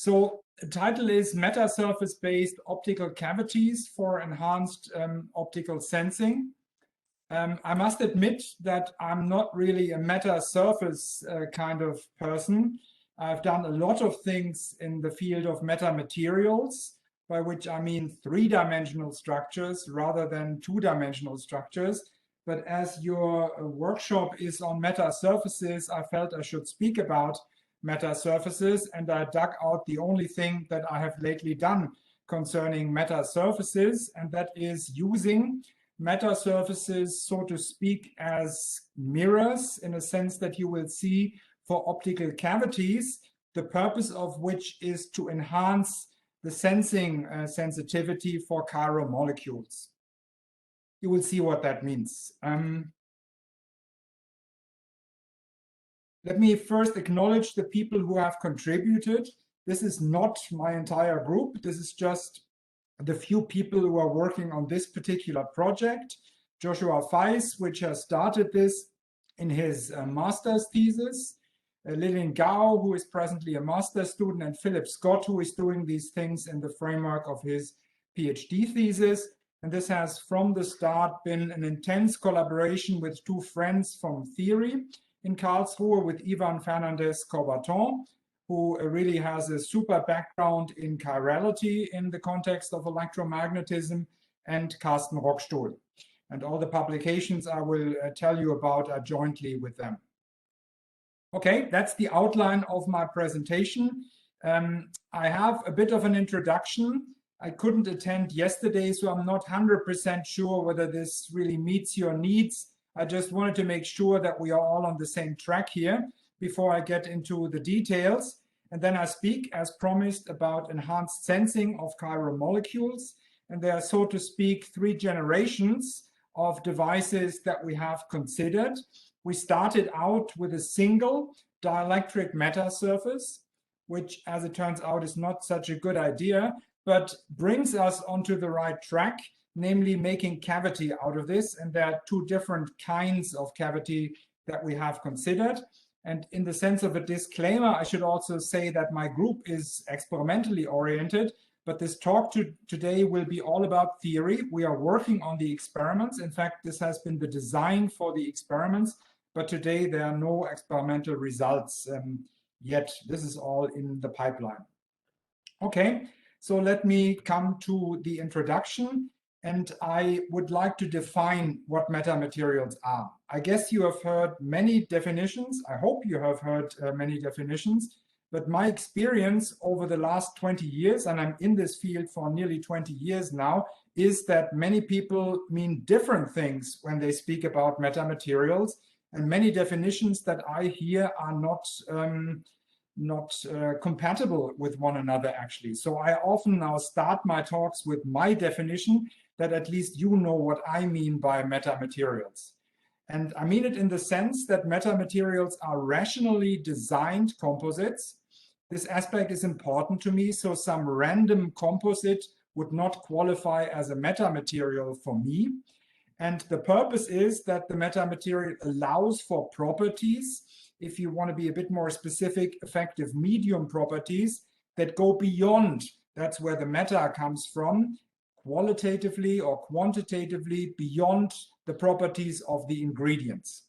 So the title is Metasurface-Based Optical Cavities for Enhanced Optical Sensing. I must admit that I'm not really a meta-surface kind of person. I've done a lot of things in the field of metamaterials, by which I mean three-dimensional structures rather than two-dimensional structures. But as your workshop is on meta-surfaces, I felt I should speak about meta-surfaces, and I dug out the only thing that I have lately done concerning meta-surfaces, and that is using meta-surfaces, so to speak, as mirrors, in a sense that you will see for optical cavities, the purpose of which is to enhance the sensing sensitivity for chiral molecules. You will see what that means. Let me first acknowledge the people who have contributed. This is not my entire group. This is just the few people who are working on this particular project. Joshua Feiss, which has started this in his master's thesis. Lillian Gao, who is presently a master's student, and Philip Scott, who is doing these things in the framework of his PhD thesis. And this has, from the start, been an intense collaboration with two friends from theory in Karlsruhe, with Ivan Fernandez-Corbaton, who really has a super background in chirality in the context of electromagnetism, and Carsten Rockstuhl. And all the publications I will tell you about are jointly with them. Okay, that's the outline of my presentation. I have a bit of an introduction. I couldn't attend yesterday, so I'm not 100% sure whether this really meets your needs. I just wanted to make sure that we are all on the same track here before I get into the details. And then I speak, as promised, about enhanced sensing of chiral molecules. And there are, so to speak, three generations of devices that we have considered. We started out with a single dielectric metasurface, which, as it turns out, is not such a good idea, but brings us onto the right track, namely making cavity out of this. And there are two different kinds of cavity that we have considered. And in the sense of a disclaimer, I should also say that my group is experimentally oriented, but this talk today will be all about theory. We are working on the experiments. In fact, this has been the design for the experiments, but today there are no experimental results yet. This is all in the pipeline. Okay, so let me come to the introduction. And I would like to define what metamaterials are. I guess you have heard many definitions. I hope you have heard many definitions. But my experience over the last 20 years, and I'm in this field for nearly 20 years now, is that many people mean different things when they speak about metamaterials. And many definitions that I hear are not compatible with one another, actually. So I often now start my talks with my definition, that at least you know what I mean by metamaterials. And I mean it in the sense that metamaterials are rationally designed composites. This aspect is important to me, so some random composite would not qualify as a metamaterial for me. And the purpose is that the metamaterial allows for properties, if you want to be a bit more specific, effective medium properties that go beyond, that's where the meta comes from, qualitatively or quantitatively beyond the properties of the ingredients.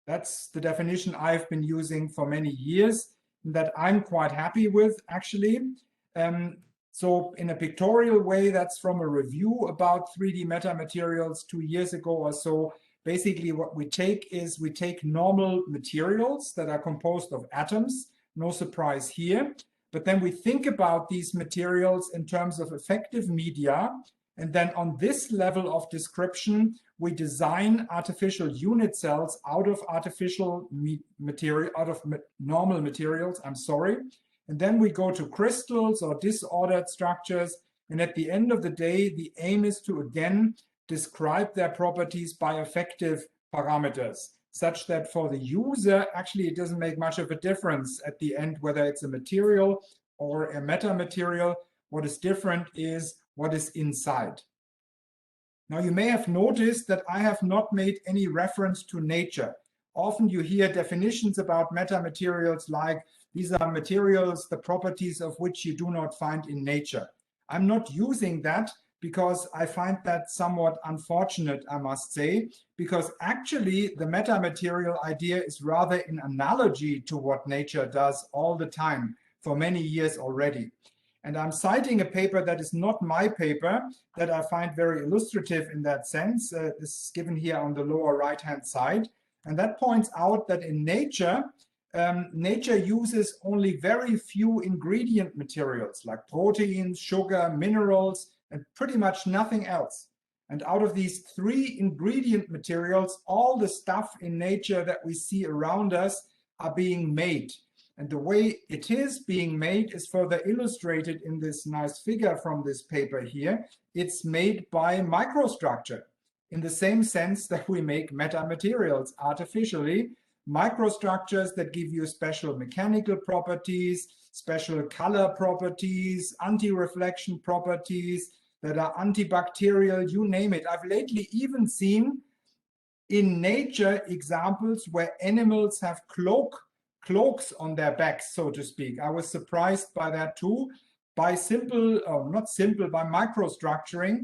That's the definition I've been using for many years, and that I'm quite happy with, actually. So in a pictorial way, that's from a review about 3D metamaterials 2 years ago or so. Basically, what we take is we take normal materials that are composed of atoms, no surprise here. But then we think about these materials in terms of effective media. And then on this level of description, we design artificial unit cells out of artificial material, out of normal materials, And then we go to crystals or disordered structures. And at the end of the day, the aim is to, again, describe their properties by effective parameters, such that for the user, actually, it doesn't make much of a difference at the end whether it's a material or a metamaterial. What is different is what is inside. Now, you may have noticed that I have not made any reference to nature. often you hear definitions about metamaterials like these are materials, the properties of which you do not find in nature. I'm not using that because I find that somewhat unfortunate, I must say, because actually the metamaterial idea is rather an analogy to what nature does all the time for many years already. And I'm citing a paper that is not my paper that I find very illustrative in that sense. This is given here on the lower right-hand side. And that points out that in nature, nature uses only very few ingredient materials like proteins, sugar, minerals, and pretty much nothing else. And out of these 3 ingredient materials, all the stuff in nature that we see around us are being made. And the way it is being made is further illustrated in this nice figure from this paper here. It's made by microstructure in the same sense that we make metamaterials artificially. Microstructures that give you special mechanical properties, special color properties, anti-reflection properties that are antibacterial, you name it. I've lately even seen in nature examples where animals have cloaks on their backs, so to speak. I was surprised by that too, by by microstructuring.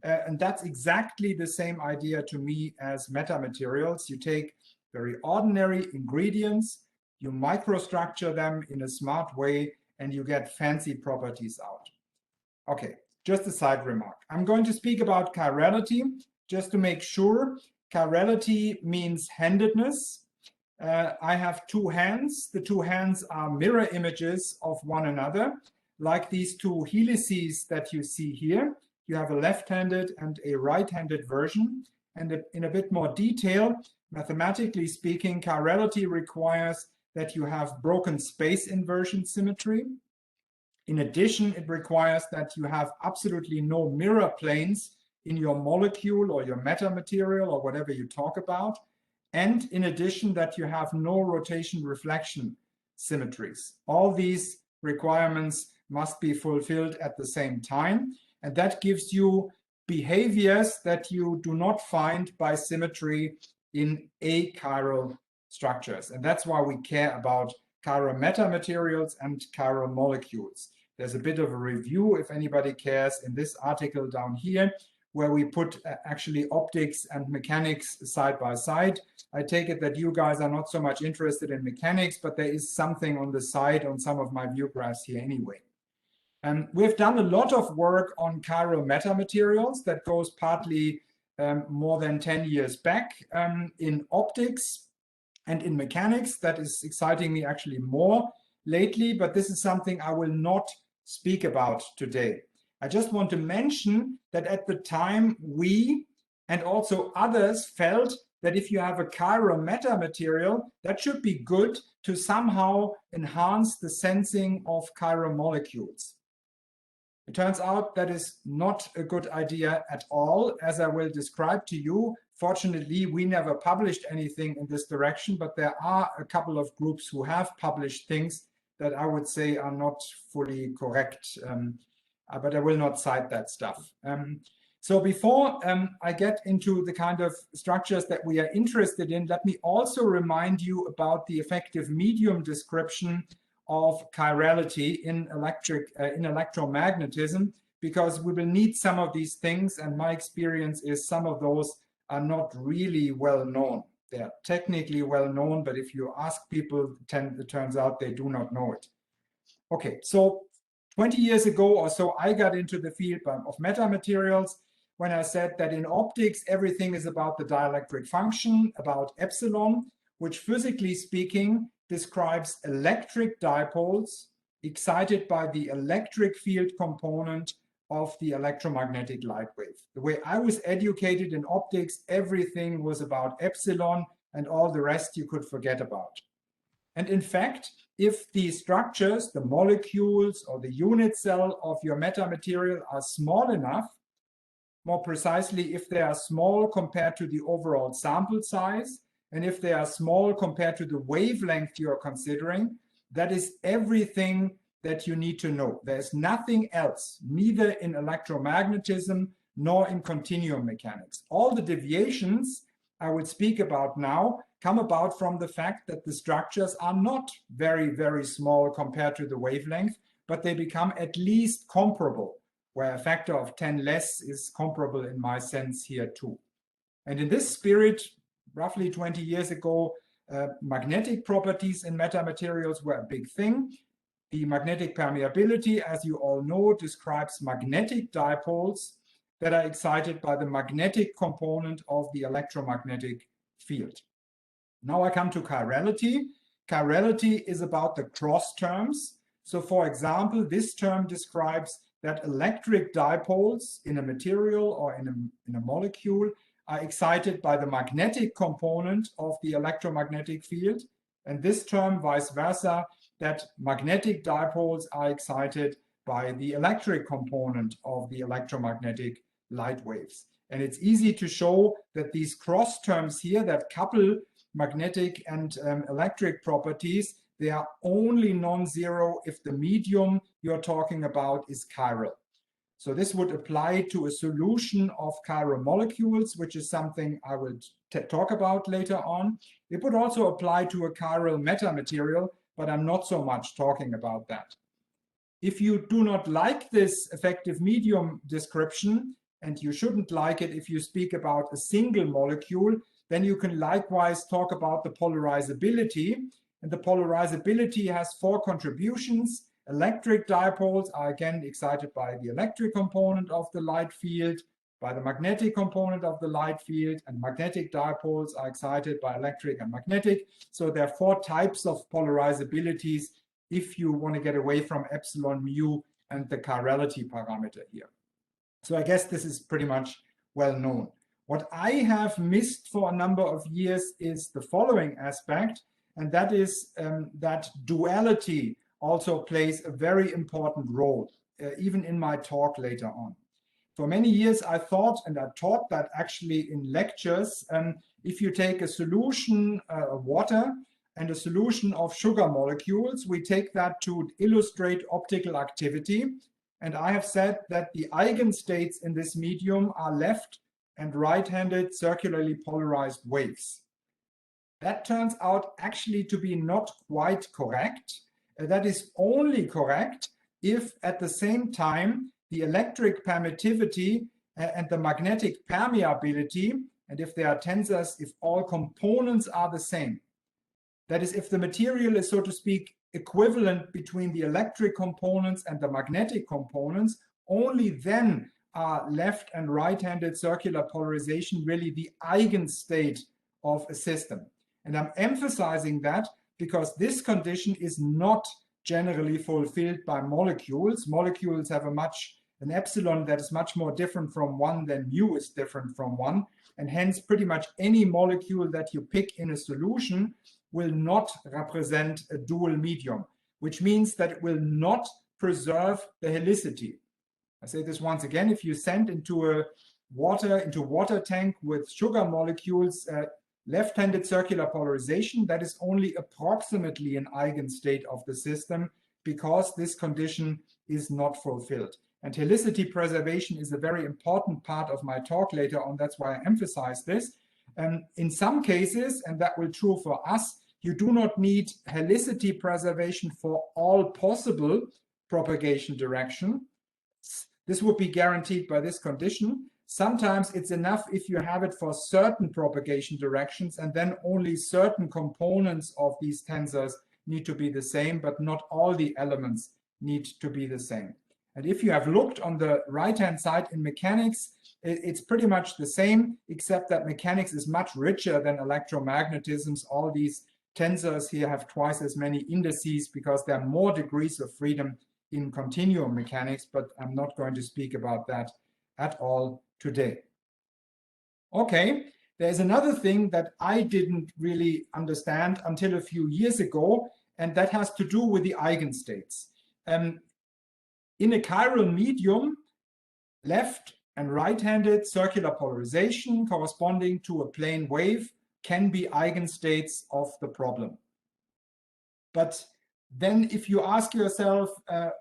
And that's exactly the same idea to me as metamaterials. You take very ordinary ingredients, you microstructure them in a smart way, and you get fancy properties out. Okay, just a side remark. I'm going to speak about chirality, just to make sure. Chirality means handedness. I have 2 hands. The 2 hands are mirror images of one another, like these 2 helices that you see here. You have a left-handed and a right-handed version. And in a bit more detail, mathematically speaking, chirality requires that you have broken space inversion symmetry. In addition, it requires that you have absolutely no mirror planes in your molecule or your metamaterial or whatever you talk about. And in addition, that you have no rotation reflection symmetries. All these requirements must be fulfilled at the same time. And that gives you behaviors that you do not find by symmetry in achiral structures. And that's why we care about chiral metamaterials and chiral molecules. There's a bit of a review, if anybody cares, in this article down here, where we put actually optics and mechanics side by side. I take it that you guys are not so much interested in mechanics, but there is something on the side on some of my view graphs here anyway. We've done a lot of work on chiral metamaterials that goes partly more than 10 years back in optics and in mechanics. That is exciting me actually more lately, but this is something I will not speak about today. I just want to mention that at the time we and also others felt that if you have a chiral metamaterial, that should be good to somehow enhance the sensing of chiral molecules. It turns out that is not a good idea at all, as I will describe to you. Fortunately, we never published anything in this direction, but there are a couple of groups who have published things that I would say are not fully correct, but I will not cite that stuff. So before I get into the kind of structures that we are interested in, let me also remind you about the effective medium description of chirality in electromagnetism, because we will need some of these things, and my experience is some of those are not really well known. They're technically well known, but if you ask people, it turns out they do not know it. Okay, so 20 years ago or so, I got into the field of metamaterials when I said that in optics, everything is about the dielectric function, about epsilon, which physically speaking describes electric dipoles excited by the electric field component of the electromagnetic light wave. The way I was educated in optics, everything was about epsilon and all the rest you could forget about. And in fact, if the structures, the molecules or the unit cell of your metamaterial are small enough, more precisely if they are small compared to the overall sample size, and if they are small compared to the wavelength you are considering, that is everything that you need to know. There's nothing else, neither in electromagnetism nor in continuum mechanics. All the deviations I will speak about now come about from the fact that the structures are not very, very small compared to the wavelength, but they become at least comparable, where a factor of 10 less is comparable in my sense here too. And in this spirit, roughly 20 years ago, magnetic properties in metamaterials were a big thing. The magnetic permeability, as you all know, describes magnetic dipoles that are excited by the magnetic component of the electromagnetic field. Now I come to chirality. Chirality is about the cross terms. So for example, this term describes that electric dipoles in a material or in a molecule are excited by the magnetic component of the electromagnetic field. And this term, vice versa, that magnetic dipoles are excited by the electric component of the electromagnetic light waves. And it's easy to show that these cross terms here that couple magnetic and electric properties, they are only non-zero if the medium you're talking about is chiral. So this would apply to a solution of chiral molecules, which is something I will talk about later on. It would also apply to a chiral metamaterial, but I'm not so much talking about that. If you do not like this effective medium description, and you shouldn't like it if you speak about a single molecule, then you can likewise talk about the polarizability. And the polarizability has 4 contributions. Electric dipoles are again excited by the electric component of the light field, by the magnetic component of the light field, and magnetic dipoles are excited by electric and magnetic. So there are 4 types of polarizabilities if you want to get away from epsilon mu and the chirality parameter here. So I guess this is pretty much well known. What I have missed for a number of years is the following aspect, and that is that duality also plays a very important role, even in my talk later on. For many years, I thought, and I taught that actually in lectures, if you take a solution of water and a solution of sugar molecules, we take that to illustrate optical activity. And I have said that the eigenstates in this medium are left and right-handed circularly polarized waves. That turns out actually to be not quite correct. That is only correct if at the same time the electric permittivity and the magnetic permeability, and if there are tensors, if all components are the same. That is, if the material is, so to speak, equivalent between the electric components and the magnetic components, only then are left and right-handed circular polarization really the eigenstate of a system. And I'm emphasizing that because this condition is not generally fulfilled by molecules. Molecules have an epsilon that is much more different from 1 than mu is different from 1. And hence pretty much any molecule that you pick in a solution will not represent a dual medium, which means that it will not preserve the helicity. I say this once again, if you send into a water tank with sugar molecules left-handed circular polarization, that is only approximately an eigenstate of the system because this condition is not fulfilled. And helicity preservation is a very important part of my talk later on. That's why I emphasize this. In some cases, and that will be true for us, you do not need helicity preservation for all possible propagation direction. This would be guaranteed by this condition. Sometimes it's enough if you have it for certain propagation directions, and then only certain components of these tensors need to be the same, but not all the elements need to be the same. And if you have looked on the right-hand side in mechanics, it's pretty much the same, except that mechanics is much richer than electromagnetism. All these tensors here have twice as many indices because there are more degrees of freedom in continuum mechanics, but I'm not going to speak about that at all today. Okay, there's another thing that I didn't really understand until a few years ago, and that has to do with the eigenstates. In a chiral medium, left and right-handed circular polarization corresponding to a plane wave can be eigenstates of the problem. But then if you ask yourself,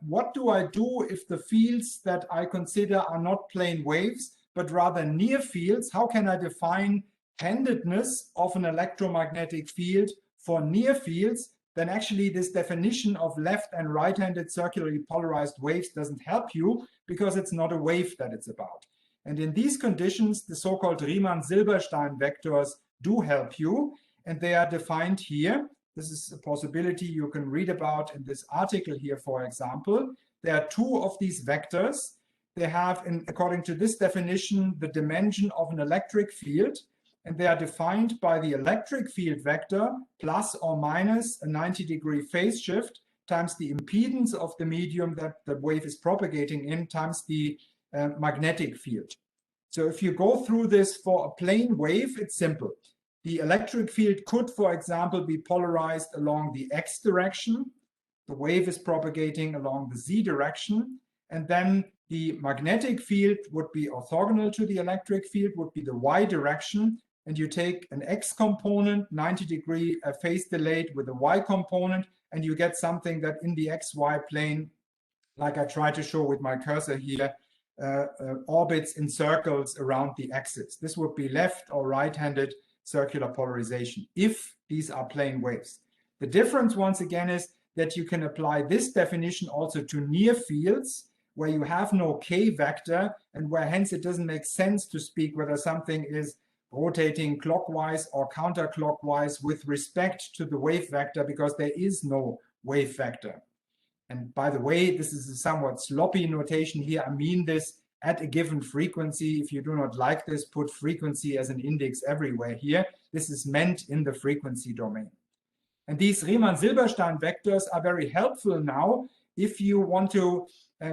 what do I do if the fields that I consider are not plane waves, but rather near fields? How can I define handedness of an electromagnetic field for near fields, then actually this definition of left and right-handed circularly polarized waves doesn't help you because it's not a wave that it's about. And in these conditions, the so-called Riemann-Silberstein vectors do help you, and they are defined here. This is a possibility you can read about in this article here, for example. There are two of these vectors. They have, according to this definition, the dimension of an electric field, and they are defined by the electric field vector plus or minus a 90-degree phase shift times the impedance of the medium that the wave is propagating in times the magnetic field. So if you go through this for a plane wave, it's simple. The electric field could, for example, be polarized along the x direction. The wave is propagating along the z direction. And then the magnetic field would be orthogonal to the electric field, would be the y direction. And you take an x component, 90-degree phase delayed with a y component, and you get something that in the xy plane, like I tried to show with my cursor here, orbits in circles around the axis. This would be left or right-handed circular polarization if these are plane waves. The difference, once again, is that you can apply this definition also to near fields where you have no k vector and where hence it doesn't make sense to speak whether something is rotating clockwise or counterclockwise with respect to the wave vector because there is no wave vector. And by the way, this is a somewhat sloppy notation here. I mean this at a given frequency. If you do not like this, put frequency as an index everywhere here. This is meant in the frequency domain. And these Riemann-Silberstein vectors are very helpful now if you want to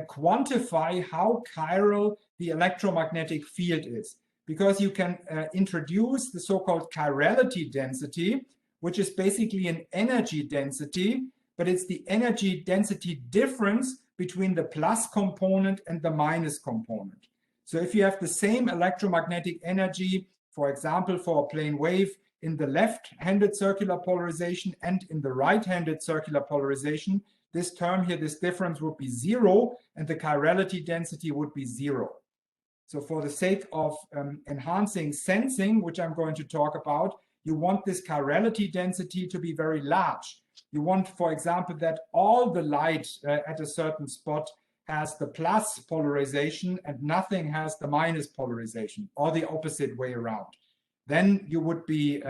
quantify how chiral the electromagnetic field is, because you can introduce the so-called chirality density, which is basically an energy density, but it's the energy density difference between the plus component and the minus component. So if you have the same electromagnetic energy, for example, for a plane wave in the left-handed circular polarization and in the right-handed circular polarization, this term here, this difference would be 0, and the chirality density would be 0. So for the sake of enhancing sensing, which I'm going to talk about, you want this chirality density to be very large. You want, for example, that all the light at a certain spot has the plus polarization and nothing has the minus polarization, or the opposite way around. Then you would be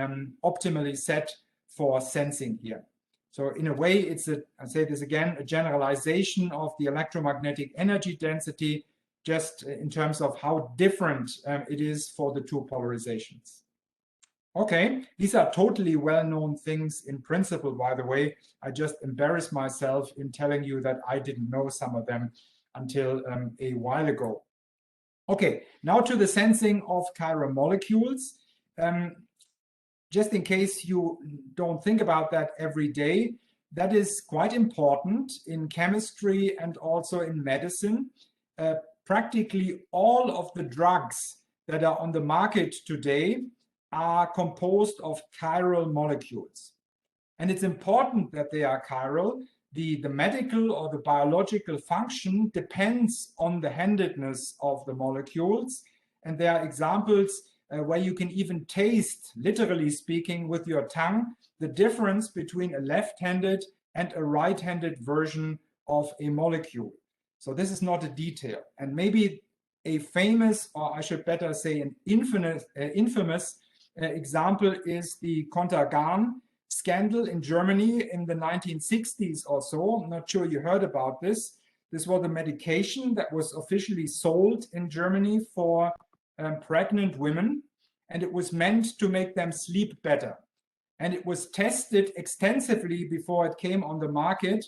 optimally set for sensing here. So in a way, it's I say this again, a generalization of the electromagnetic energy density, just in terms of how different it is for the two polarizations. Okay, these are totally well-known things in principle, by the way. I just embarrass myself in telling you that I didn't know some of them until a while ago. Okay, now to the sensing of chiral molecules. Just in case you don't think about that every day, that is quite important in chemistry and also in medicine. Practically all of the drugs that are on the market today are composed of chiral molecules. And it's important that they are chiral. The medical or the biological function depends on the handedness of the molecules. And there are examples where you can even taste, literally speaking, with your tongue, the difference between a left-handed and a right-handed version of a molecule. So this is not a detail. And maybe a famous, or I should better say an infamous example is the Contergan scandal in Germany in the 1960s or so. I'm not sure you heard about this. This was a medication that was officially sold in Germany for pregnant women, and it was meant to make them sleep better. And it was tested extensively before it came on the market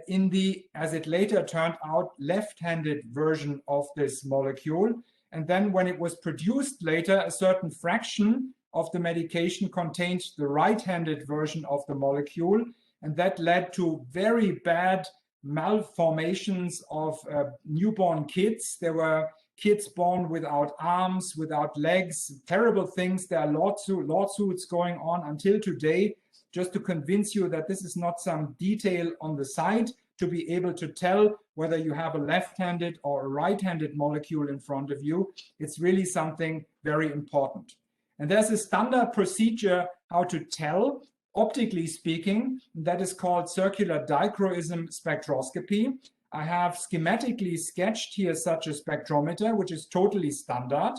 in the, as it later turned out, left-handed version of this molecule. And then when it was produced later, a certain fraction of the medication contained the right-handed version of the molecule. And that led to very bad malformations of newborn kids. There were kids born without arms, without legs, terrible things. There are lawsuits going on until today, just to convince you that this is not some detail on the side to be able to tell whether you have a left-handed or a right-handed molecule in front of you. It's really something very important. And there's a standard procedure how to tell, optically speaking, that is called circular dichroism spectroscopy. I have schematically sketched here such a spectrometer, which is totally standard.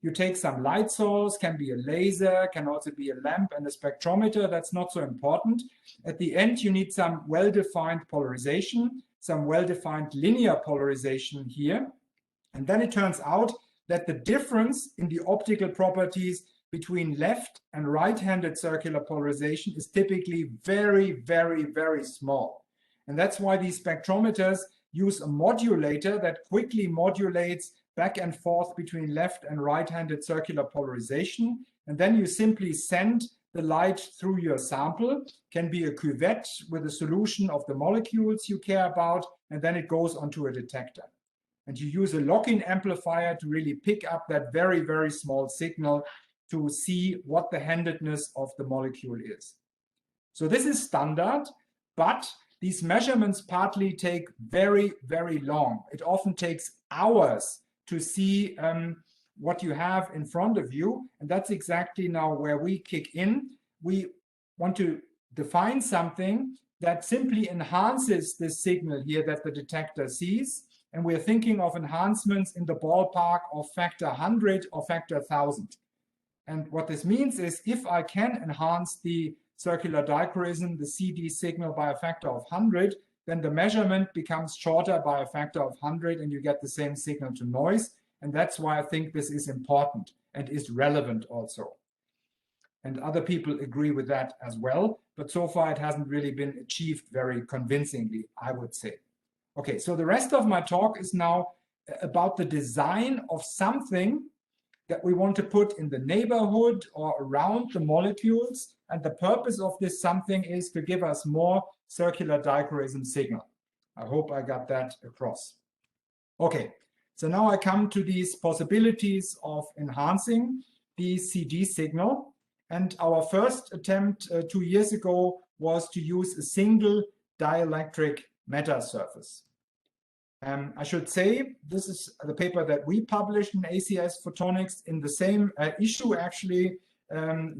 You take some light source, can be a laser, can also be a lamp and a spectrometer. That's not so important. At the end, you need some well-defined polarization, some well-defined linear polarization here. And then it turns out that the difference in the optical properties between left and right-handed circular polarization is typically very, very, very small. And that's why these spectrometers use a modulator that quickly modulates back and forth between left and right-handed circular polarization. And then you simply send the light through your sample, can be a cuvette with a solution of the molecules you care about, and then it goes onto a detector. And you use a lock-in amplifier to really pick up that very, very small signal to see what the handedness of the molecule is. So this is standard, but these measurements partly take very, very long. It often takes hours to see what you have in front of you. And that's exactly now where we kick in. We want to define something that simply enhances this signal here that the detector sees. And we're thinking of enhancements in the ballpark of factor 100 or factor 1000. And what this means is if I can enhance the circular dichroism, the CD signal, by a factor of 100, then the measurement becomes shorter by a factor of 100 and you get the same signal to noise. And that's why I think this is important and is relevant also. And other people agree with that as well. But so far it hasn't really been achieved very convincingly, I would say. Okay, so the rest of my talk is now about the design of something that we want to put in the neighborhood or around the molecules. And the purpose of this something is to give us more circular dichroism signal. I hope I got that across. Okay, so now I come to these possibilities of enhancing the CD signal. And our first attempt 2 years ago was to use a single dielectric metasurface. I should say this is the paper that we published in ACS Photonics. In the same issue, actually,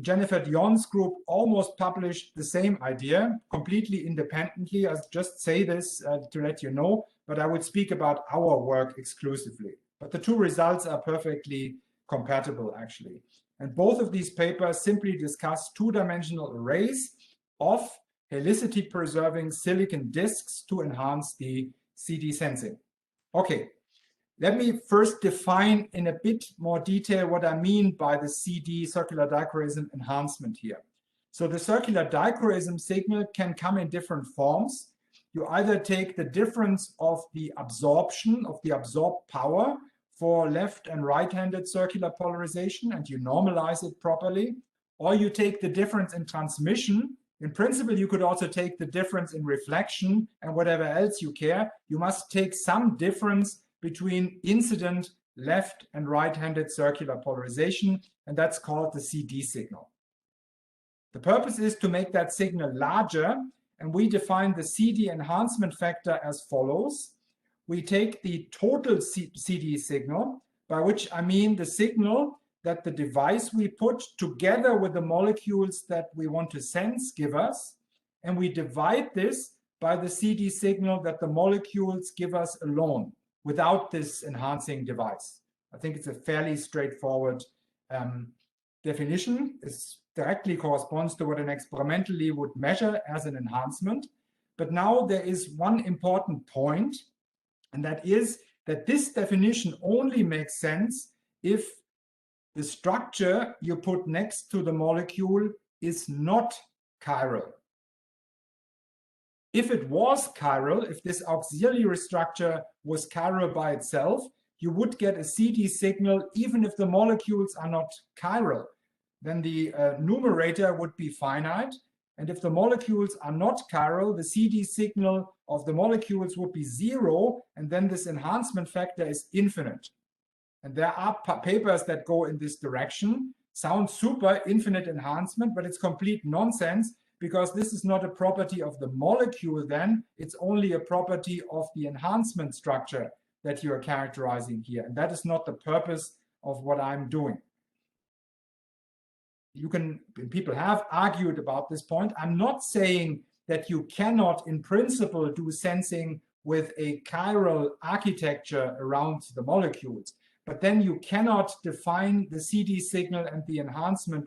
Jennifer Dion's group almost published the same idea completely independently. I just say this to let you know, but I would speak about our work exclusively. But the two results are perfectly compatible, actually. And both of these papers simply discuss two-dimensional arrays of helicity-preserving silicon disks to enhance the CD sensing. Okay, let me first define in a bit more detail what I mean by the CD circular dichroism enhancement here. So the circular dichroism signal can come in different forms. You either take the difference of the absorption, of the absorbed power for left and right-handed circular polarization and you normalize it properly, or you take the difference in transmission. In principle, you could also take the difference in reflection and whatever else you care. You must take some difference between incident left and right-handed circular polarization, and that's called the CD signal. The purpose is to make that signal larger, and we define the CD enhancement factor as follows. We take the total CD signal, by which I mean the signal that the device we put together with the molecules that we want to sense give us, and we divide this by the CD signal that the molecules give us alone, without this enhancing device. I think it's a fairly straightforward definition. It directly corresponds to what an experimentally would measure as an enhancement. But now there is one important point, and that is that this definition only makes sense if the structure you put next to the molecule is not chiral. If it was chiral, if this auxiliary structure was chiral by itself, you would get a CD signal even if the molecules are not chiral. Then the numerator would be finite. And if the molecules are not chiral, the CD signal of the molecules would be 0. And then this enhancement factor is infinite. And there are papers that go in this direction. Sounds super, infinite enhancement, but it's complete nonsense because this is not a property of the molecule then. It's only a property of the enhancement structure that you are characterizing here. And that is not the purpose of what I'm doing. people have argued about this point. I'm not saying that you cannot, in principle, do sensing with a chiral architecture around the molecules, but then you cannot define the CD signal and the enhancement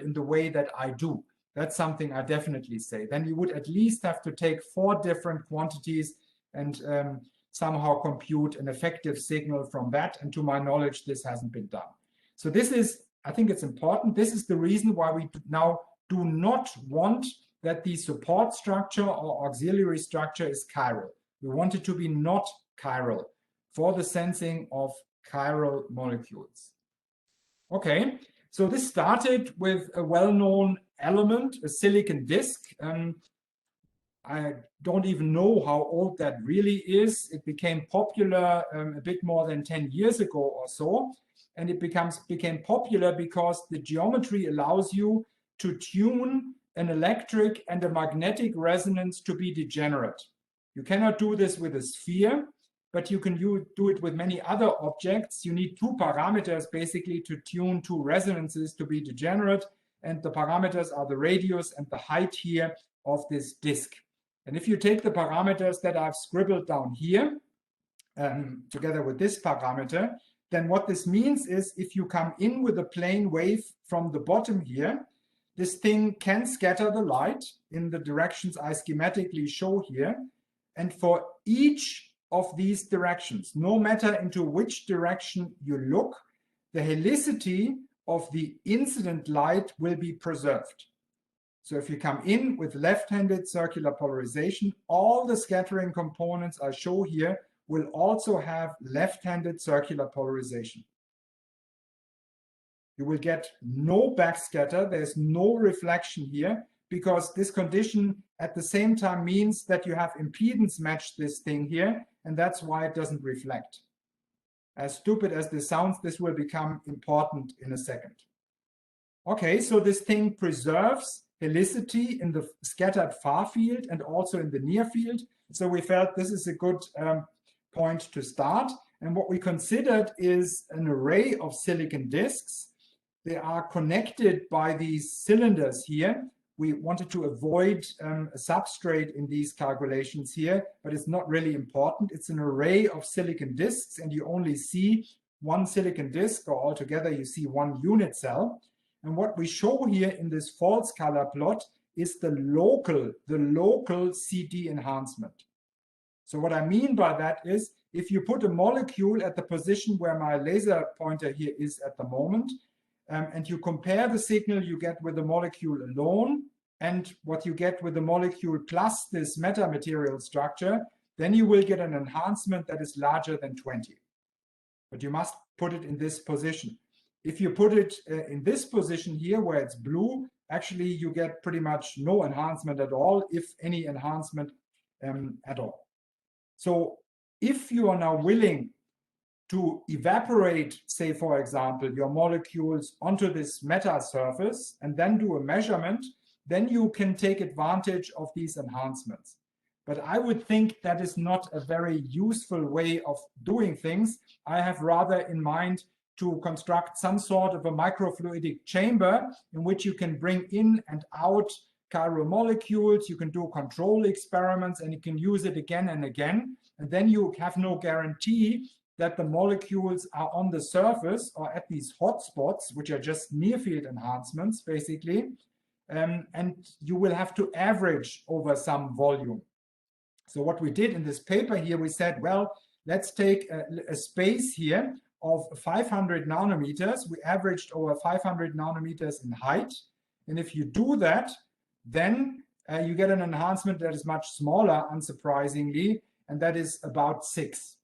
in the way that I do. That's something I definitely say. Then you would at least have to take 4 different quantities and somehow compute an effective signal from that. And to my knowledge, this hasn't been done. So this is, I think it's important. This is the reason why we now do not want that the support structure or auxiliary structure is chiral. We want it to be not chiral for the sensing of chiral molecules. Okay, so this started with a well-known element, a silicon disk. I don't even know how old that really is. It became popular a bit more than 10 years ago or so. And it became popular because the geometry allows you to tune an electric and a magnetic resonance to be degenerate. You cannot do this with a sphere, but you can do it with many other objects. You need 2 parameters basically to tune 2 resonances to be degenerate. And the parameters are the radius and the height here of this disk. And if you take the parameters that I've scribbled down here, together with this parameter, then what this means is if you come in with a plane wave from the bottom here, this thing can scatter the light in the directions I schematically show here. And for each of these directions, no matter into which direction you look, the helicity of the incident light will be preserved. So if you come in with left-handed circular polarization, all the scattering components I show here will also have left-handed circular polarization. You will get no backscatter. There's no reflection here because this condition at the same time means that you have impedance matched this thing here, and that's why it doesn't reflect. As stupid as this sounds, this will become important in a second. Okay, so this thing preserves helicity in the scattered far field and also in the near field. So we felt this is a good point to start. And what we considered is an array of silicon disks. They are connected by these cylinders here. We wanted to avoid a substrate in these calculations here, but it's not really important. It's an array of silicon disks, and you only see 1 silicon disk, or altogether you see 1 unit cell. And what we show here in this false color plot is the local CD enhancement. So what I mean by that is, if you put a molecule at the position where my laser pointer here is at the moment, and you compare the signal you get with the molecule alone and what you get with the molecule plus this metamaterial structure, then you will get an enhancement that is larger than 20. But you must put it in this position. If you put it in this position here where it's blue, actually you get pretty much no enhancement at all, if any enhancement at all. So if you are now willing to evaporate, say, for example, your molecules onto this metasurface and then do a measurement, then you can take advantage of these enhancements. But I would think that is not a very useful way of doing things. I have rather in mind to construct some sort of a microfluidic chamber in which you can bring in and out chiral molecules, you can do control experiments, and you can use it again and again. And then you have no guarantee that the molecules are on the surface or at these hotspots, which are just near-field enhancements, basically. And you will have to average over some volume. So what we did in this paper here, we said, well, let's take a space here of 500 nanometers. We averaged over 500 nanometers in height. And if you do that, then you get an enhancement that is much smaller, unsurprisingly, and that is about 6,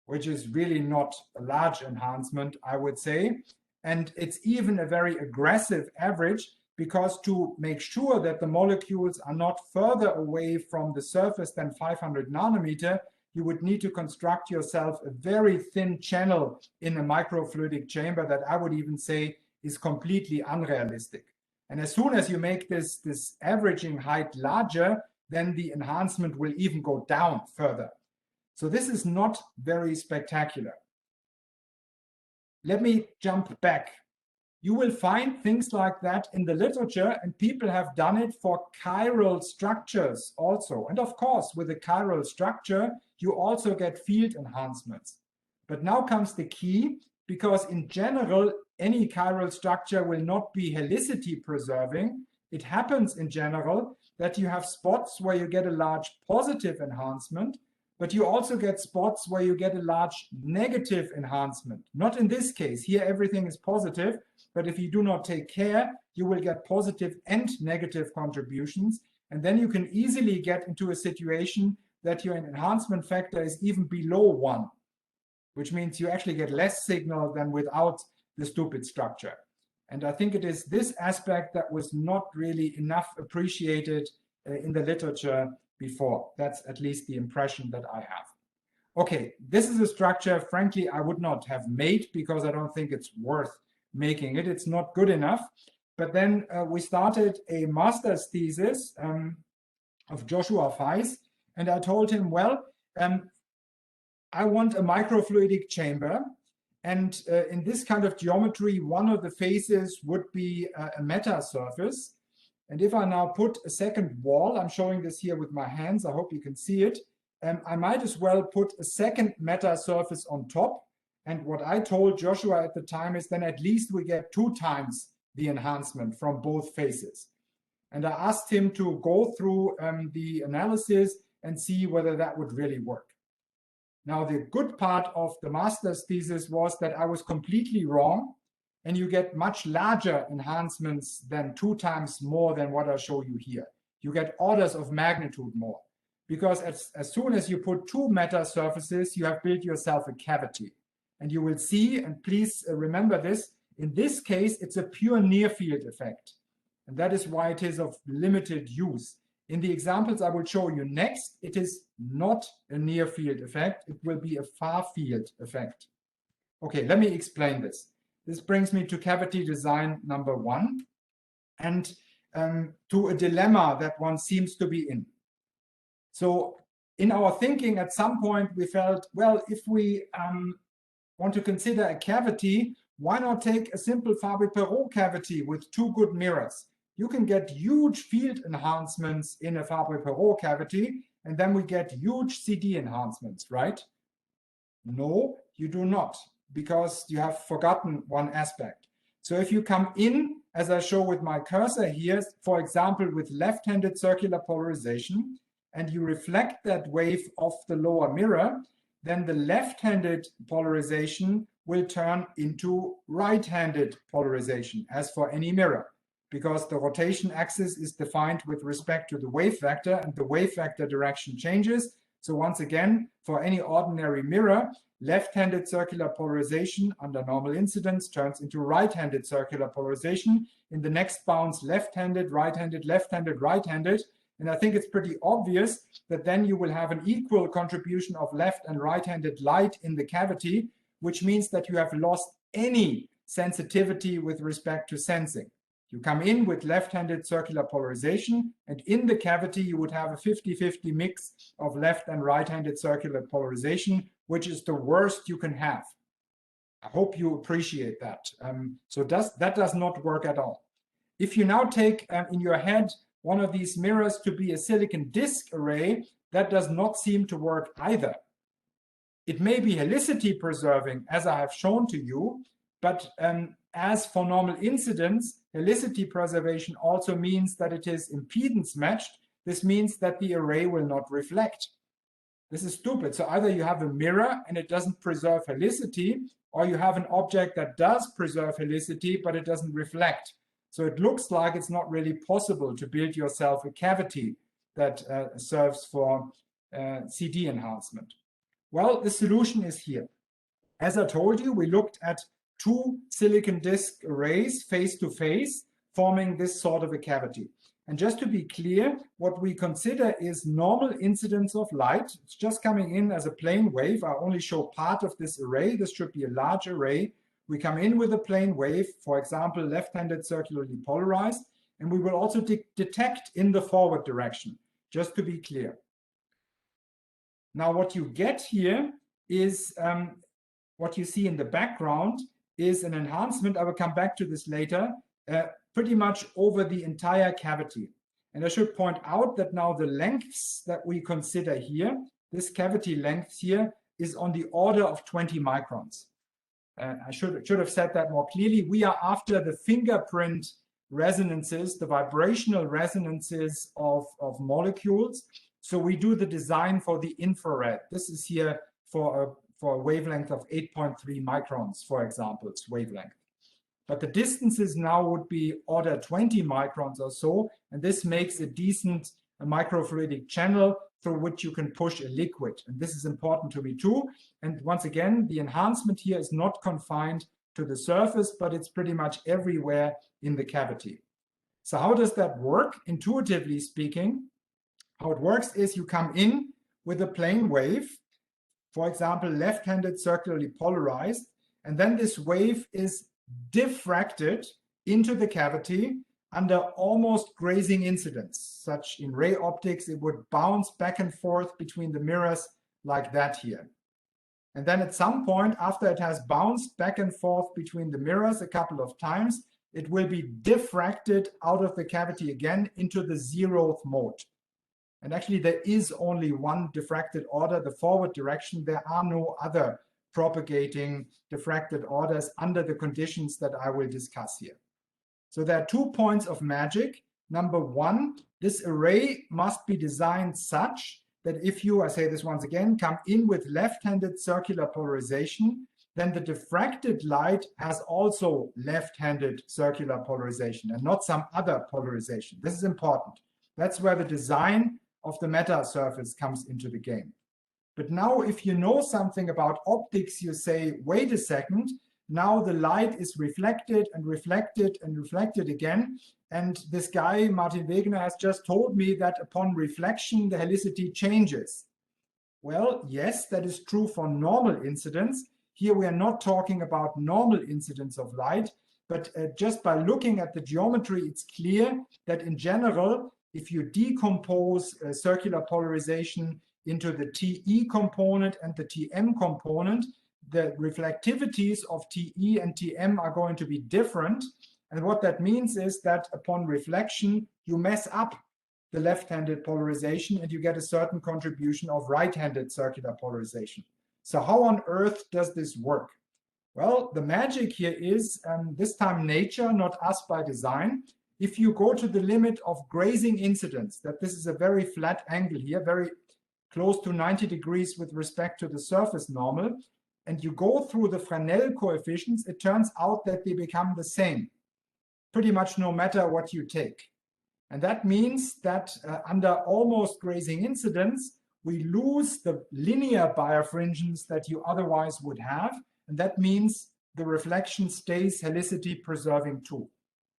which is really not a large enhancement, I would say. And it's even a very aggressive average, because to make sure that the molecules are not further away from the surface than 500 nanometer, you would need to construct yourself a very thin channel in a microfluidic chamber that I would even say is completely unrealistic. And as soon as you make this averaging height larger, then the enhancement will even go down further. So this is not very spectacular. Let me jump back. You will find things like that in the literature, and people have done it for chiral structures also. And of course, with a chiral structure, you also get field enhancements. But now comes the key, because in general, any chiral structure will not be helicity preserving. It happens in general that you have spots where you get a large positive enhancement, but you also get spots where you get a large negative enhancement. Not in this case. Here, everything is positive, but if you do not take care, you will get positive and negative contributions. And then you can easily get into a situation that your enhancement factor is even below 1, which means you actually get less signal than without the stupid structure. And I think it is this aspect that was not really enough appreciated in the literature before. That's at least the impression that I have. Okay, this is a structure, frankly, I would not have made because I don't think it's worth making it. It's not good enough. But then we started a master's thesis of Joshua Feiss, and I told him, well, I want a microfluidic chamber. And in this kind of geometry, one of the faces would be a metasurface. And if I now put a second wall, I'm showing this here with my hands, I hope you can see it, I might as well put a second metasurface on top. And what I told Joshua at the time is then at least we get 2 times the enhancement from both faces. And I asked him to go through the analysis and see whether that would really work. Now, the good part of the master's thesis was that I was completely wrong, and you get much larger enhancements than 2 times more than what I show you here. You get orders of magnitude more, because as soon as you put 2 metasurfaces, you have built yourself a cavity. And you will see, and please remember this, in this case, it's a pure near-field effect. And that is why it is of limited use. In the examples I will show you next, it is not a near-field effect. It will be a far-field effect. Okay, let me explain this. This brings me to cavity design number 1 and to a dilemma that one seems to be in. So in our thinking, at some point, we felt, well, if we want to consider a cavity, why not take a simple Fabry-Pérot cavity with 2 good mirrors? You can get huge field enhancements in a Fabry-Pérot cavity, and then we get huge CD enhancements, right? No, you do not, because you have forgotten one aspect. So if you come in, as I show with my cursor here, for example, with left-handed circular polarization, and you reflect that wave off the lower mirror, then the left-handed polarization will turn into right-handed polarization, as for any mirror, because the rotation axis is defined with respect to the wave vector, and the wave vector direction changes. So once again, for any ordinary mirror, left-handed circular polarization under normal incidence turns into right-handed circular polarization. In the next bounce, left-handed, right-handed, left-handed, right-handed. And I think it's pretty obvious that then you will have an equal contribution of left and right-handed light in the cavity, which means that you have lost any sensitivity with respect to sensing. You come in with left-handed circular polarization, and in the cavity you would have a 50-50 mix of left and right-handed circular polarization, which is the worst you can have. I hope you appreciate that. So that does not work at all. If you now take in your head one of these mirrors to be a silicon disk array, that does not seem to work either. It may be helicity preserving, as I have shown to you, but as for normal incidence, helicity preservation also means that it is impedance matched. This means that the array will not reflect. This is stupid. So either you have a mirror and it doesn't preserve helicity, or you have an object that does preserve helicity, but it doesn't reflect. So it looks like it's not really possible to build yourself a cavity that serves for CD enhancement. Well, the solution is here. As I told you, we looked at 2 silicon disk arrays face to face, forming this sort of a cavity. And just to be clear, what we consider is normal incidence of light. It's just coming in as a plane wave. I only show part of this array. This should be a large array. We come in with a plane wave, for example, left-handed circularly polarized, and we will also detect in the forward direction, just to be clear. Now, what you get here is what you see in the background is an enhancement, I will come back to this later, pretty much over the entire cavity. And I should point out that now the lengths that we consider here, this cavity length here, is on the order of 20 microns. I should have said that more clearly. We are after the fingerprint resonances, the vibrational resonances of molecules. So we do the design for the infrared. This is here for a wavelength of 8.3 microns, for example, its wavelength. But the distances now would be order 20 microns or so, and this makes a decent microfluidic channel through which you can push a liquid. And this is important to me too. And once again, the enhancement here is not confined to the surface, but it's pretty much everywhere in the cavity. So how does that work? Intuitively speaking, how it works is you come in with a plane wave, for example, left-handed circularly polarized, and then this wave is diffracted into the cavity under almost grazing incidence. Such in ray optics, it would bounce back and forth between the mirrors like that here. And then at some point, after it has bounced back and forth between the mirrors a couple of times, it will be diffracted out of the cavity again into the 0th mode. And actually, there is only one diffracted order, the forward direction. There are no other propagating diffracted orders under the conditions that I will discuss here. So there are 2 points of magic. Number one, this array must be designed such that if you, I say this once again, come in with left-handed circular polarization, then the diffracted light has also left-handed circular polarization and not some other polarization. This is important. That's where the design of the metasurface comes into the game. But now if you know something about optics, you say, wait a second, now the light is reflected and reflected and reflected again. And this guy, Martin Wegener, has just told me that upon reflection, the helicity changes. Well, yes, that is true for normal incidence. Here we are not talking about normal incidence of light, but just by looking at the geometry, it's clear that in general, if you decompose circular polarization into the TE component and the TM component, the reflectivities of TE and TM are going to be different. And what that means is that upon reflection, you mess up the left-handed polarization and you get a certain contribution of right-handed circular polarization. So how on earth does this work? Well, the magic here is this time nature, not us by design. If you go to the limit of grazing incidence, that this is a very flat angle here, very close to 90 degrees with respect to the surface normal, and you go through the Fresnel coefficients, it turns out that they become the same, pretty much no matter what you take. And that means that under almost grazing incidence, we lose the linear birefringence that you otherwise would have, and that means the reflection stays helicity preserving too.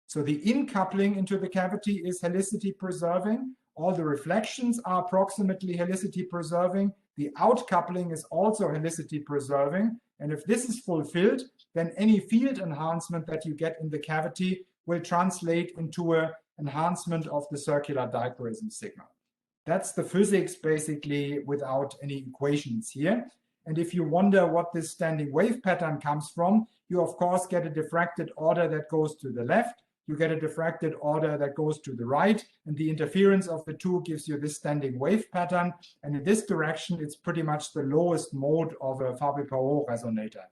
So the incoupling into the cavity is helicity preserving. All the reflections are approximately helicity preserving. The outcoupling is also helicity preserving. And if this is fulfilled, then any field enhancement that you get in the cavity will translate into an enhancement of the circular dichroism signal. That's the physics basically without any equations here. And if you wonder what this standing wave pattern comes from, you of course get a diffracted order that goes to the left. You get a diffracted order that goes to the right, and the interference of the two gives you this standing wave pattern. And in this direction, it's pretty much the lowest mode of a Fabry-Pérot resonator.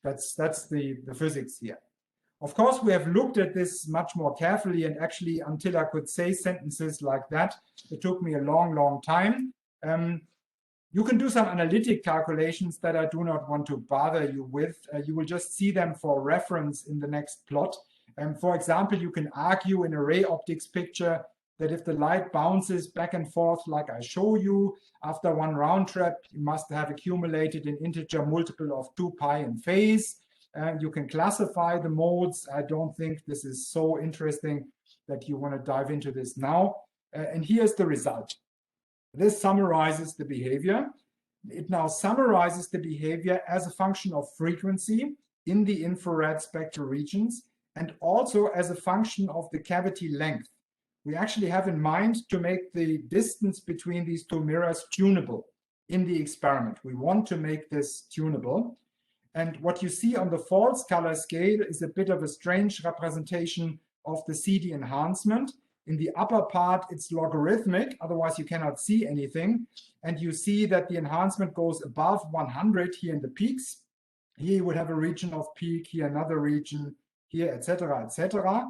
That's the physics here. Of course, we have looked at this much more carefully, and actually, until I could say sentences like that, it took me a long, long time. You can do some analytic calculations that I do not want to bother you with. You will just see them for reference in the next plot. For example, you can argue in a ray optics picture that if the light bounces back and forth like I show you, after one round trip, you must have accumulated an integer multiple of 2 pi in phase. You can classify the modes. I don't think this is so interesting that you want to dive into this now. And here's the result. This summarizes the behavior. It now summarizes the behavior as a function of frequency in the infrared spectral regions, and also as a function of the cavity length. We actually have in mind to make the distance between these two mirrors tunable in the experiment. We want to make this tunable. And what you see on the false color scale is a bit of a strange representation of the CD enhancement. In the upper part, it's logarithmic, otherwise you cannot see anything. And you see that the enhancement goes above 100 here in the peaks. Here you would have a region of peak, here another region, here, etc., etc.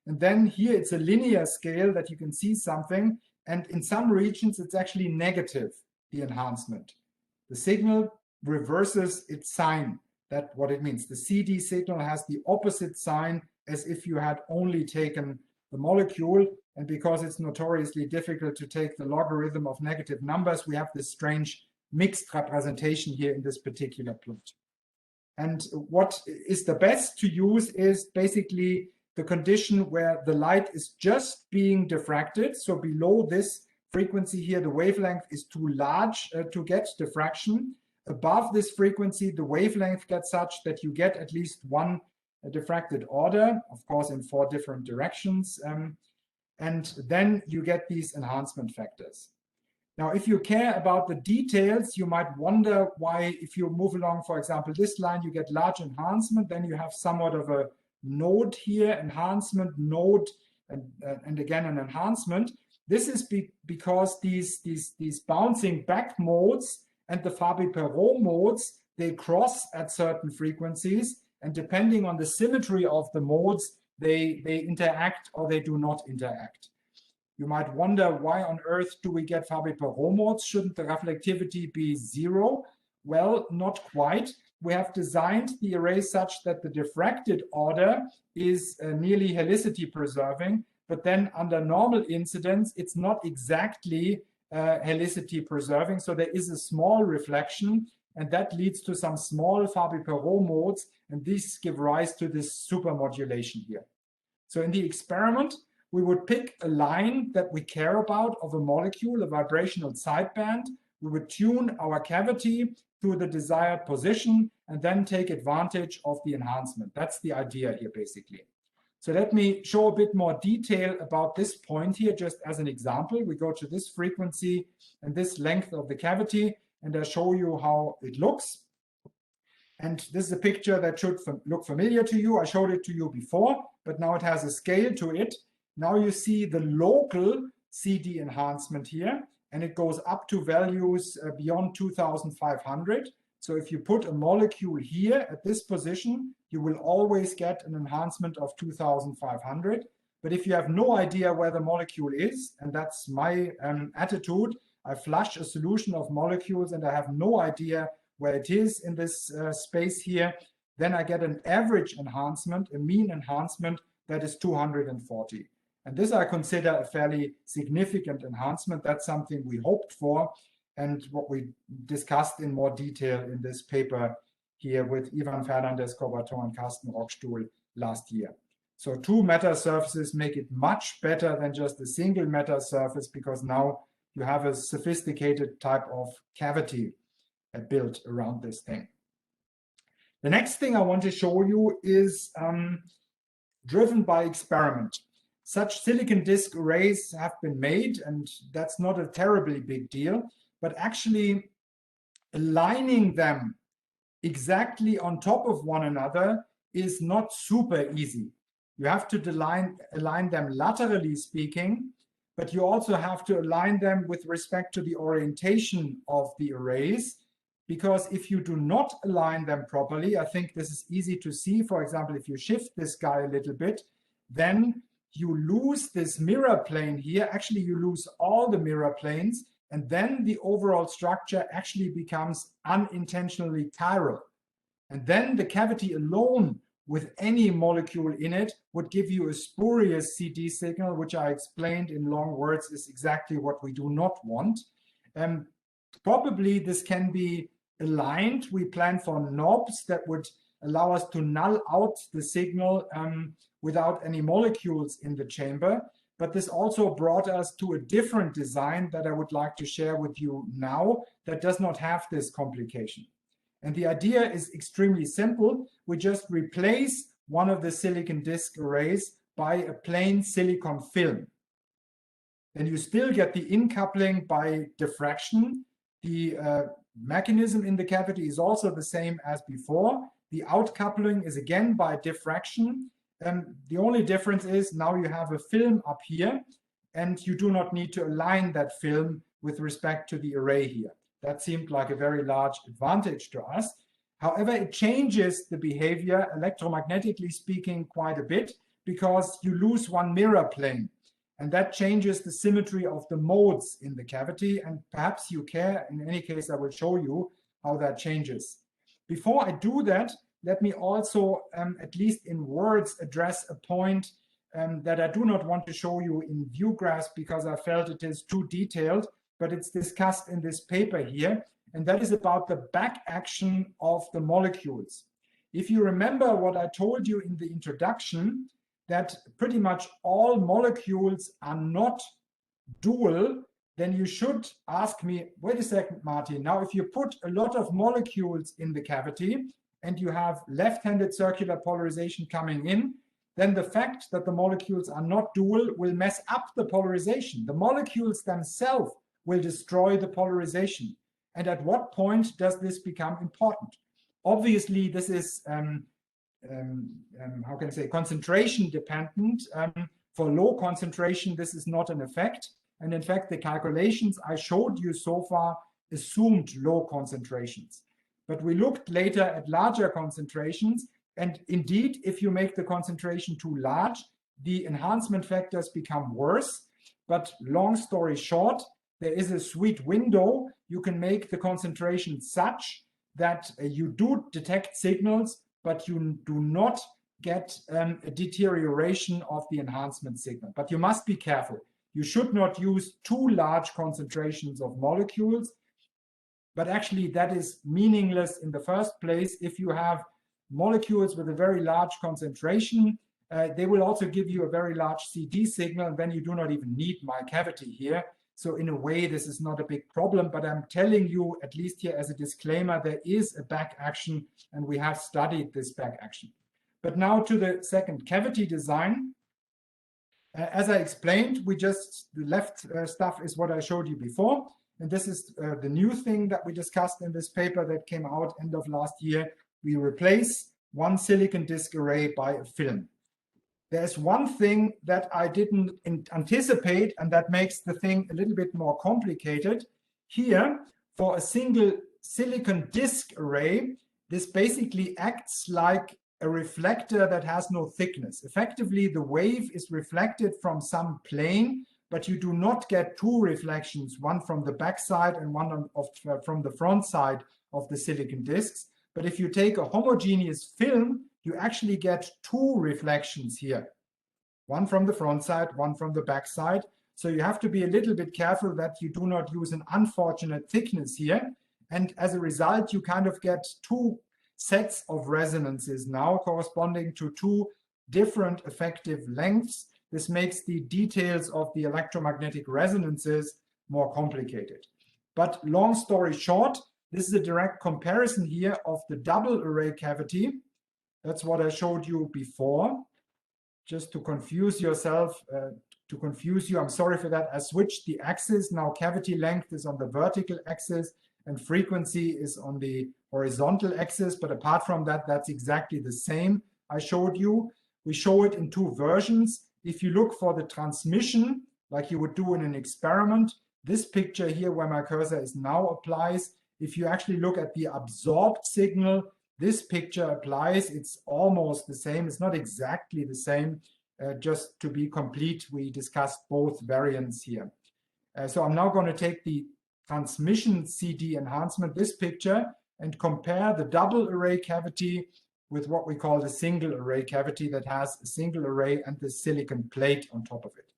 And then here it's a linear scale that you can see something. And in some regions, it's actually negative, the enhancement. The signal reverses its sign. That's what it means. The CD signal has the opposite sign as if you had only taken the molecule. And because it's notoriously difficult to take the logarithm of negative numbers, we have this strange mixed representation here in this particular plot. And what is the best to use is basically the condition where the light is just being diffracted. So below this frequency here, the wavelength is too large to get diffraction. Above this frequency, the wavelength gets such that you get at least one diffracted order, of course, in 4 different directions. And then you get these enhancement factors. Now, if you care about the details, you might wonder why, if you move along, for example, this line, you get large enhancement, then you have somewhat of a node here, enhancement, node, and again an enhancement. This is because these bouncing back modes and the Fabry-Pérot modes, they cross at certain frequencies, and depending on the symmetry of the modes, they interact or they do not interact. You might wonder, why on earth do we get Fabry-Pérot modes? Shouldn't the reflectivity be 0? Well, not quite. We have designed the array such that the diffracted order is nearly helicity-preserving, but then under normal incidence, it's not exactly helicity-preserving. So there is a small reflection, and that leads to some small Fabry-Pérot modes, and these give rise to this supermodulation here. So in the experiment, we would pick a line that we care about of a molecule, a vibrational sideband. We would tune our cavity to the desired position and then take advantage of the enhancement. That's the idea here, basically. So let me show a bit more detail about this point here, just as an example. We go to this frequency and this length of the cavity, and I show you how it looks. And this is a picture that should look familiar to you. I showed it to you before, but now it has a scale to it. Now you see the local CD enhancement here, and it goes up to values beyond 2,500. So if you put a molecule here at this position, you will always get an enhancement of 2,500. But if you have no idea where the molecule is, and that's my attitude, I flush a solution of molecules and I have no idea where it is in this space here, then I get an average enhancement, a mean enhancement that is 240. And this I consider a fairly significant enhancement. That's something we hoped for and what we discussed in more detail in this paper here with Ivan Fernandez-Corbaton and Carsten Rockstuhl last year. So 2 metasurfaces make it much better than just a single metasurface, because now you have a sophisticated type of cavity built around this thing. The next thing I want to show you is driven by experiment. Such silicon disk arrays have been made, and that's not a terribly big deal, but actually aligning them exactly on top of one another is not super easy. You have to align them laterally speaking, but you also have to align them with respect to the orientation of the arrays, because if you do not align them properly, I think this is easy to see. For example, if you shift this guy a little bit, then you lose this mirror plane here. Actually, you lose all the mirror planes, and then the overall structure actually becomes unintentionally chiral. And then the cavity alone with any molecule in it would give you a spurious CD signal, which I explained in long words is exactly what we do not want. Probably this can be aligned. We plan for knobs that would allow us to null out the signal without any molecules in the chamber. But this also brought us to a different design that I would like to share with you now that does not have this complication. And the idea is extremely simple. We just replace one of the silicon disk arrays by a plain silicon film. Then you still get the incoupling by diffraction. The mechanism in the cavity is also the same as before. The outcoupling is again by diffraction. The only difference is now you have a film up here, and you do not need to align that film with respect to the array here. That seemed like a very large advantage to us. However, it changes the behavior, electromagnetically speaking, quite a bit, because you lose one mirror plane. And that changes the symmetry of the modes in the cavity. And perhaps you care. In any case, I will show you how that changes. Before I do that, let me also, at least in words, address a point that I do not want to show you in view graphs because I felt it is too detailed, but it's discussed in this paper here. And that is about the back action of the molecules. If you remember what I told you in the introduction, that pretty much all molecules are not dual, then you should ask me, wait a second, Martin, now if you put a lot of molecules in the cavity and you have left-handed circular polarization coming in, then the fact that the molecules are not dual will mess up the polarization. The molecules themselves will destroy the polarization. And at what point does this become important? Obviously, this is how can I say, concentration dependent. For low concentration, this is not an effect. And in fact, the calculations I showed you so far assumed low concentrations. But we looked later at larger concentrations. And indeed, if you make the concentration too large, the enhancement factors become worse. But long story short, there is a sweet window. You can make the concentration such that you do detect signals, but you do not get a deterioration of the enhancement signal. But you must be careful. You should not use too large concentrations of molecules, but actually that is meaningless in the first place. If you have molecules with a very large concentration, they will also give you a very large CD signal, and then you do not even need my cavity here. So in a way, this is not a big problem, but I'm telling you, at least here as a disclaimer, there is a back action, and we have studied this back action. But now to the second cavity design. As I explained, the left stuff is what I showed you before. And this is the new thing that we discussed in this paper that came out end of last year. We replace one silicon disk array by a film. There's one thing that I didn't anticipate, and that makes the thing a little bit more complicated. Here, for a single silicon disk array, this basically acts like a reflector that has no thickness. Effectively, the wave is reflected from some plane, but you do not get two reflections, one from the back side and one from the front side of the silicon disks. But if you take a homogeneous film, you actually get two reflections here, one from the front side, one from the back side. So you have to be a little bit careful that you do not use an unfortunate thickness here. And as a result, you kind of get two sets of resonances now corresponding to two different effective lengths. This makes the details of the electromagnetic resonances more complicated. But long story short, this is a direct comparison here of the double array cavity. That's what I showed you before. Just to confuse yourself, I'm sorry for that. I switched the axis. Now cavity length is on the vertical axis and frequency is on the horizontal axis. But apart from that, that's exactly the same I showed you. We show it in two versions. If you look for the transmission, like you would do in an experiment, this picture here where my cursor is now applies. If you actually look at the absorbed signal, this picture applies. It's almost the same. It's not exactly the same. Just to be complete, we discussed both variants here. So I'm now going to take the transmission CD enhancement, this picture, and compare the double array cavity with what we call the single array cavity that has a single array and the silicon plate on top of it.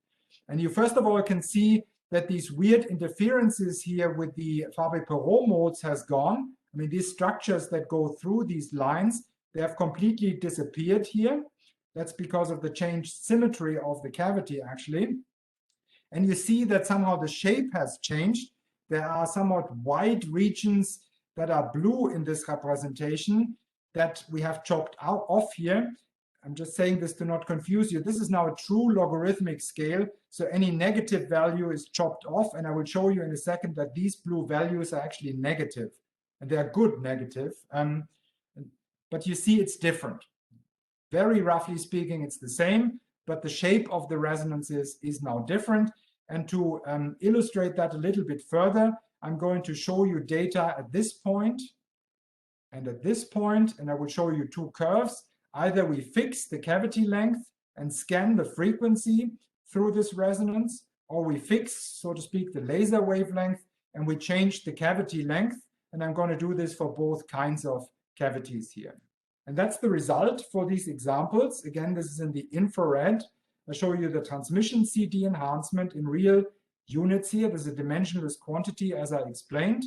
And you first of all can see that these weird interferences here with the Fabry-Pérot modes has gone. I mean, these structures that go through these lines, they have completely disappeared here. That's because of the changed symmetry of the cavity, actually. And you see that somehow the shape has changed. There are somewhat wide regions that are blue in this representation that we have chopped out off here. I'm just saying this to not confuse you. This is now a true logarithmic scale. So any negative value is chopped off. And I will show you in a second that these blue values are actually negative. and they're good negative. But you see it's different. Very roughly speaking, it's the same, but the shape of the resonances is now different. And to illustrate that a little bit further, I'm going to show you data at this point and at this point, and I will show you two curves. Either we fix the cavity length and scan the frequency through this resonance, or we fix, so to speak, the laser wavelength and we change the cavity length. And I'm going to do this for both kinds of cavities here. And that's the result for these examples. Again, this is in the infrared. I show you the transmission CD enhancement in real units here. There's a dimensionless quantity, as I explained.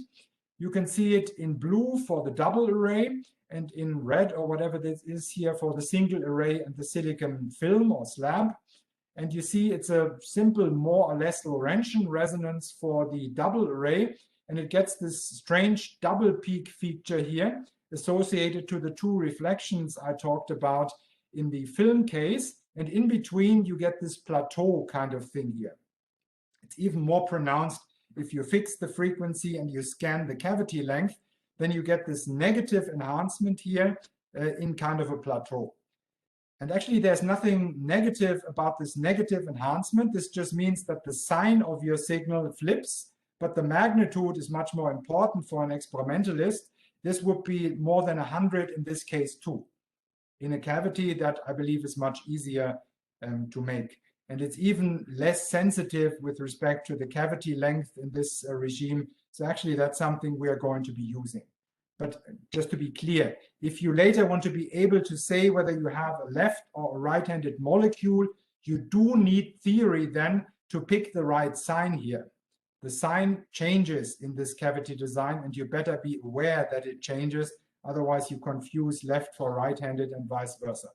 You can see it in blue for the double array and in red or whatever this is here for the single array and the silicon film or slab. And you see it's a simple, more or less Lorentzian resonance for the double array. And it gets this strange double peak feature here associated to the two reflections I talked about in the film case. And in between, you get this plateau kind of thing here. It's even more pronounced if you fix the frequency and you scan the cavity length, then you get this negative enhancement here in kind of a plateau. And actually, there's nothing negative about this negative enhancement. This just means that the sign of your signal flips, but the magnitude is much more important for an experimentalist. This would be more than 100 in this case too. In a cavity that I believe is much easier to make. And it's even less sensitive with respect to the cavity length in this regime. So actually that's something we are going to be using. But just to be clear, if you later want to be able to say whether you have a left or a right-handed molecule, you do need theory then to pick the right sign here. The sign changes in this cavity design, and you better be aware that it changes. Otherwise, you confuse left for right-handed and vice versa.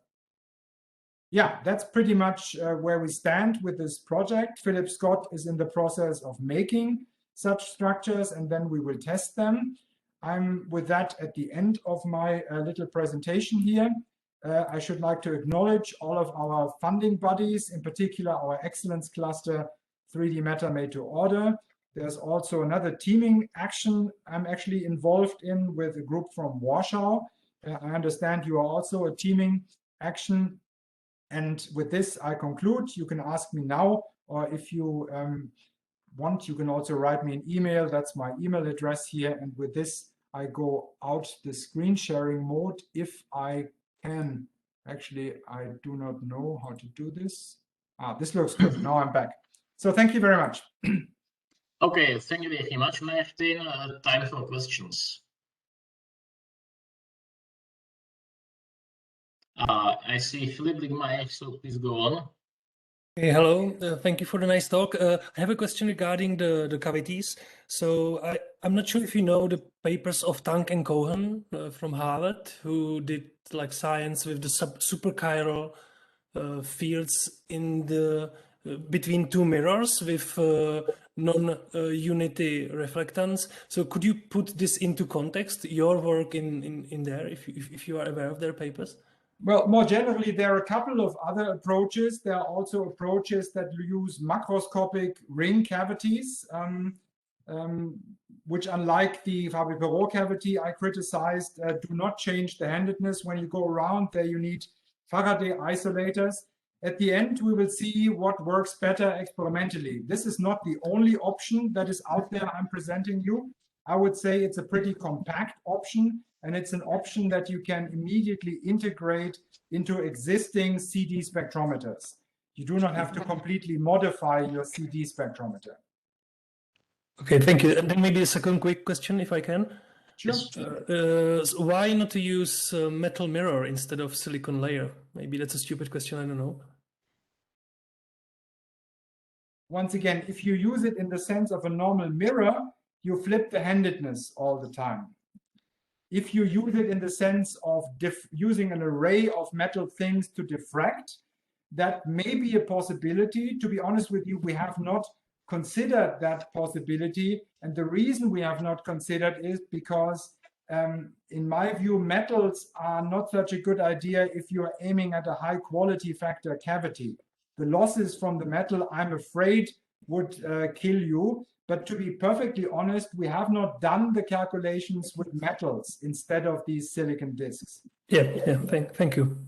Yeah, that's pretty much where we stand with this project. Philip Scott is in the process of making such structures, and then we will test them. I'm with that at the end of my little presentation here. I should like to acknowledge all of our funding buddies, in particular our Excellence Cluster 3D Meta Made to Order. There's also another teaming action I'm actually involved in with a group from Warsaw. I understand you are also a teaming action. And with this, I conclude. You can ask me now, or if you want, you can also write me an email. That's my email address here. And with this, I go out the screen sharing mode if I can. Actually, I do not know how to do this. This looks good. Now I'm back. So thank you very much. Okay, thank you very much, Martin. Time for questions. I see Philip Ligmaier, so please go on. Hey, hello. Thank you for the nice talk. I have a question regarding the cavities. So I'm not sure if you know the papers of Tank and Cohen from Harvard, who did like science with the superchiral fields in the between two mirrors with non-unity reflectance. So could you put this into context, your work in there, if you are aware of their papers? Well, more generally, there are a couple of other approaches. There are also approaches that use macroscopic ring cavities, which, unlike the Fabry-Pérot cavity I criticized, do not change the handedness. When you go around there, you need Faraday isolators. At the end, we will see what works better experimentally. This is not the only option that is out there I'm presenting you. I would say it's a pretty compact option, and it's an option that you can immediately integrate into existing CD spectrometers. You do not have to completely modify your CD spectrometer. Okay, thank you. And then maybe a second quick question, if I can. Sure. So why not to use metal mirror instead of silicon layer? Maybe that's a stupid question, I don't know. Once again, if you use it in the sense of a normal mirror, you flip the handedness all the time. If you use it in the sense of using an array of metal things to diffract, that may be a possibility. To be honest with you, we have not considered that possibility. And the reason we have not considered is because, in my view, metals are not such a good idea if you are aiming at a high quality factor cavity. The losses from the metal, I'm afraid, would kill you. But to be perfectly honest, we have not done the calculations with metals instead of these silicon disks. Yeah, thank you.